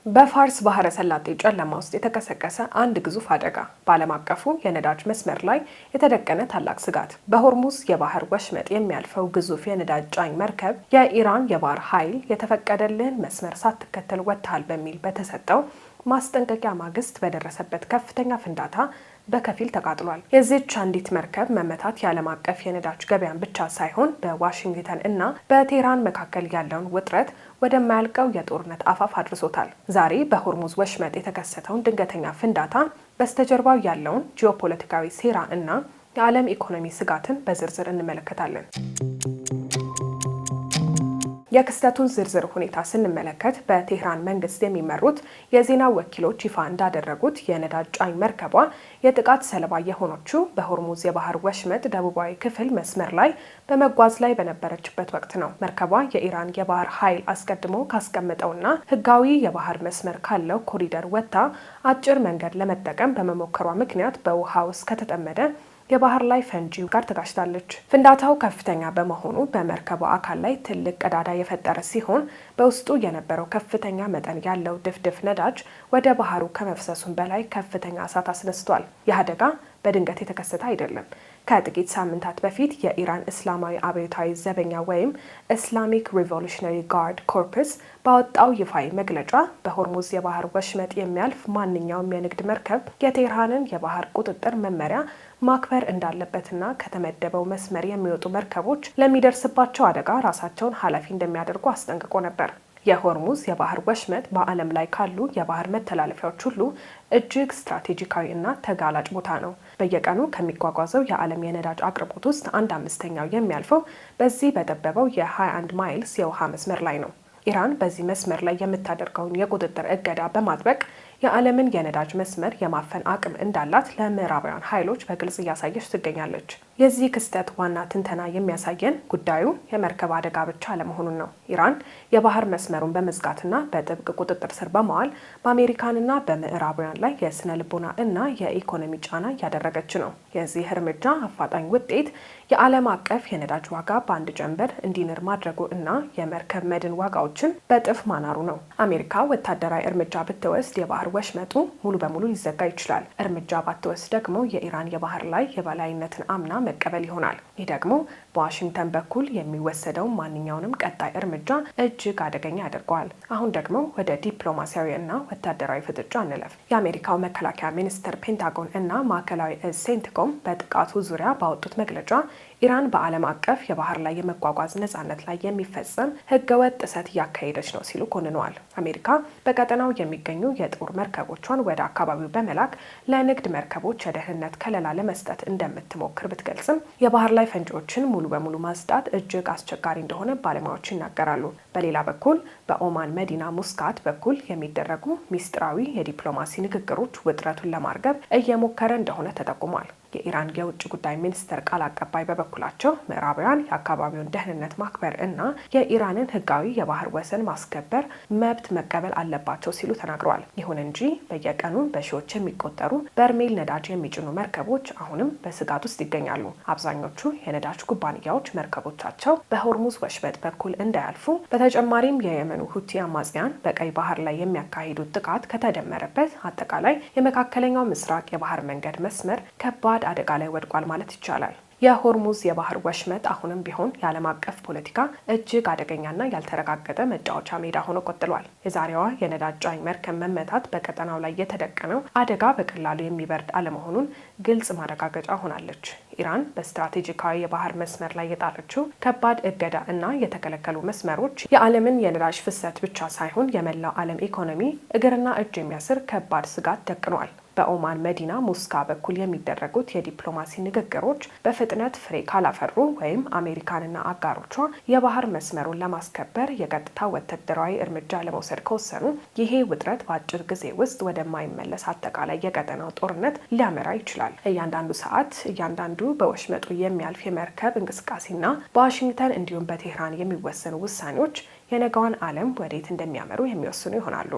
በፋርስ ባህረ ሰላጤ ጨለማ ውስጥ የተቀሰቀሰ አንድ ግዙፍ አደጋ፣ በዓለም አቀፉ የነዳጅ መስመር ላይ የተደቀነ ታላቅ ስጋት። በሆርሙዝ የባህር ወሽመጥ የሚያልፈው ግዙፍ የነዳጅ ጫኝ መርከብ የኢራን የባህር ኃይል የተፈቀደልን መስመር ሳትከተል ወጥተሃል በሚል በተሰጠው ማስጠንቀቂያ ማግስት በደረሰበት ከፍተኛ ፍንዳታ በከፊል ተቃጥሏል። የዚህች አንዲት መርከብ መመታት የዓለም አቀፍ የነዳጅ ገበያን ብቻ ሳይሆን በዋሽንግተን እና በቴህራን መካከል ያለውን ውጥረት ወደማያልቀው የጦርነት አፋፍ አድርሶታል። ዛሬ በሆርሙዝ ወሽመጥ የተከሰተውን ድንገተኛ ፍንዳታ፣ በስተጀርባው ያለውን ጂኦፖለቲካዊ ሴራ እና የዓለም ኢኮኖሚ ስጋትን በዝርዝር እንመለከታለን። የክስተቱን ዝርዝር ሁኔታ ስንመለከት በቴህራን መንግስት የሚመሩት የዜና ወኪሎች ይፋ እንዳደረጉት የነዳጅ ጫኝ መርከቧ የጥቃት ሰለባ የሆነችው በሆርሙዝ የባህር ወሽመጥ ደቡባዊ ክፍል መስመር ላይ በመጓዝ ላይ በነበረችበት ወቅት ነው። መርከቧ የኢራን የባህር ኃይል አስቀድሞ ካስቀመጠውና ህጋዊ የባህር መስመር ካለው ኮሪደር ወጥታ አጭር መንገድ ለመጠቀም በመሞከሯ ምክንያት በውሃ ውስጥ ከተጠመደ የባህር ላይ ፈንጂ ጋር ተጋጭታለች። ፍንዳታው ከፍተኛ በመሆኑ በመርከቧ አካል ላይ ትልቅ ቀዳዳ የፈጠረ ሲሆን በውስጡ የነበረው ከፍተኛ መጠን ያለው ድፍድፍ ነዳጅ ወደ ባህሩ ከመፍሰሱም በላይ ከፍተኛ እሳት አስነስቷል። ይህ አደጋ በድንገት የተከሰተ አይደለም። ከጥቂት ሳምንታት በፊት የኢራን እስላማዊ አብዮታዊ ዘበኛ ወይም ኢስላሚክ ሪቮሉሽነሪ ጋርድ ኮርፕስ ባወጣው ይፋዊ መግለጫ በሆርሙዝ የባህር ወሽመጥ የሚያልፍ ማንኛውም የንግድ መርከብ የቴህራንን የባህር ቁጥጥር መመሪያ ማክበር እንዳለበትና ከተመደበው መስመር የሚወጡ መርከቦች ለሚደርስባቸው አደጋ ራሳቸውን ኃላፊ እንደሚያደርጉ አስጠንቅቆ ነበር። የሆርሙዝ የባህር ወሽመጥ በዓለም ላይ ካሉ የባህር መተላለፊያዎች ሁሉ እጅግ ስትራቴጂካዊ እና ተጋላጭ ቦታ ነው። በየቀኑ ከሚጓጓዘው የዓለም የነዳጅ አቅርቦት ውስጥ 1/5ኛው የሚያልፈው በዚህ በጠበበው የ21 ማይልስ የውሃ መስመር ላይ ነው። ኢራን በዚህ መስመር ላይ የምታደርገውን የቁጥጥር እገዳ በማጥበቅ የዓለምን የነዳጅ መስመር የማፈን አቅም እንዳላት ለምዕራባውያን ኃይሎች በግልጽ እያሳየች ትገኛለች። የዚህ ክስተት ዋና ትንተና የሚያሳየን ጉዳዩ የመርከብ አደጋ ብቻ አለመሆኑን ነው። ኢራን የባህር መስመሩን በመዝጋትና በጥብቅ ቁጥጥር ስር በመዋል በአሜሪካንና በምዕራባውያን ላይ የስነ ልቦና እና የኢኮኖሚ ጫና እያደረገች ነው። የዚህ እርምጃ አፋጣኝ ውጤት የዓለም አቀፍ የነዳጅ ዋጋ በአንድ ጀንበር እንዲንር ማድረጉ እና የመርከብ መድን ዋጋዎችን በጥፍ ማናሩ ነው። አሜሪካ ወታደራዊ እርምጃ ብትወስድ የባህር ወሽመጡ ሙሉ በሙሉ ሊዘጋ ይችላል። እርምጃ ባትወስድ ደግሞ የኢራን የባህር ላይ የበላይነትን አምና መቀበል ይሆናል። ይህ ደግሞ በዋሽንግተን በኩል የሚወሰደው ማንኛውንም ቀጣይ እርምጃ እጅግ አደገኛ ያደርገዋል። አሁን ደግሞ ወደ ዲፕሎማሲያዊ እና ወታደራዊ ፍጥጫ እንለፍ። የአሜሪካው መከላከያ ሚኒስቴር ፔንታጎን እና ማዕከላዊ እዝ ሴንትኮም በጥቃቱ ዙሪያ ባወጡት መግለጫ ኢራን በዓለም አቀፍ የባህር ላይ የመጓጓዝ ነጻነት ላይ የሚፈጸም ህገወጥ ጥሰት እያካሄደች ነው ሲሉ ኮንነዋል። አሜሪካ በቀጠናው የሚገኙ የጦር መርከቦቿን ወደ አካባቢው በመላክ ለንግድ መርከቦች የደህንነት ከለላ ለመስጠት እንደምትሞክር ብትገልጽም የባህር ላይ ፈንጂዎችን ሙሉ በሙሉ ማጽዳት እጅግ አስቸጋሪ እንደሆነ ባለሙያዎች ይናገራሉ። በሌላ በኩል በኦማን መዲና ሙስካት በኩል የሚደረጉ ሚስጥራዊ የዲፕሎማሲ ንግግሮች ውጥረቱን ለማርገብ እየሞከረ እንደሆነ ተጠቁሟል። የኢራን የውጭ ጉዳይ ሚኒስቴር ቃል አቀባይ በበኩላቸው ምዕራባውያን የአካባቢውን ደህንነት ማክበር እና የኢራንን ህጋዊ የባህር ወሰን ማስከበር መብት መቀበል አለባቸው ሲሉ ተናግረዋል። ይሁን እንጂ በየቀኑ በሺዎች የሚቆጠሩ በርሜል ነዳጅ የሚጭኑ መርከቦች አሁንም በስጋት ውስጥ ይገኛሉ። አብዛኞቹ የነዳጅ ኩባንያዎች መርከቦቻቸው በሆርሙዝ ወሽመጥ በኩል እንዳያልፉ፣ በተጨማሪም የየመኑ ሁቲ አማጽያን በቀይ ባህር ላይ የሚያካሂዱት ጥቃት ከተደመረበት አጠቃላይ የመካከለኛው ምስራቅ የባህር መንገድ መስመር ከባድ አደጋ ላይ ወድቋል ማለት ይቻላል። የሆርሙዝ የባህር ወሽመጥ አሁንም ቢሆን የዓለም አቀፍ ፖለቲካ እጅግ አደገኛና ያልተረጋገጠ መጫወቻ ሜዳ ሆኖ ቀጥሏል። የዛሬዋ የነዳጅ ጫኝ መርከብ መመታት በቀጠናው ላይ የተደቀነው አደጋ በቀላሉ የሚበርድ አለመሆኑን ግልጽ ማረጋገጫ ሆናለች። ኢራን በስትራቴጂካዊ የባህር መስመር ላይ የጣለችው ከባድ እገዳ እና የተከለከሉ መስመሮች የዓለምን የነዳጅ ፍሰት ብቻ ሳይሆን የመላው ዓለም ኢኮኖሚ እግርና እጅ የሚያስር ከባድ ስጋት ደቅኗል። በኦማን መዲና ሙስካ በኩል የሚደረጉት የዲፕሎማሲ ንግግሮች በፍጥነት ፍሬ ካላፈሩ ወይም አሜሪካንና አጋሮቿ የባህር መስመሩን ለማስከበር የቀጥታ ወታደራዊ እርምጃ ለመውሰድ ከወሰኑ ይሄ ውጥረት በአጭር ጊዜ ውስጥ ወደማይመለስ አጠቃላይ የቀጠናው ጦርነት ሊያመራ ይችላል። እያንዳንዱ ሰዓት፣ እያንዳንዱ በወሽመጡ የሚያልፍ የመርከብ እንቅስቃሴና በዋሽንግተን እንዲሁም በቴህራን የሚወሰኑ ውሳኔዎች የነገዋን ዓለም ወዴት እንደሚያመሩ የሚወስኑ ይሆናሉ።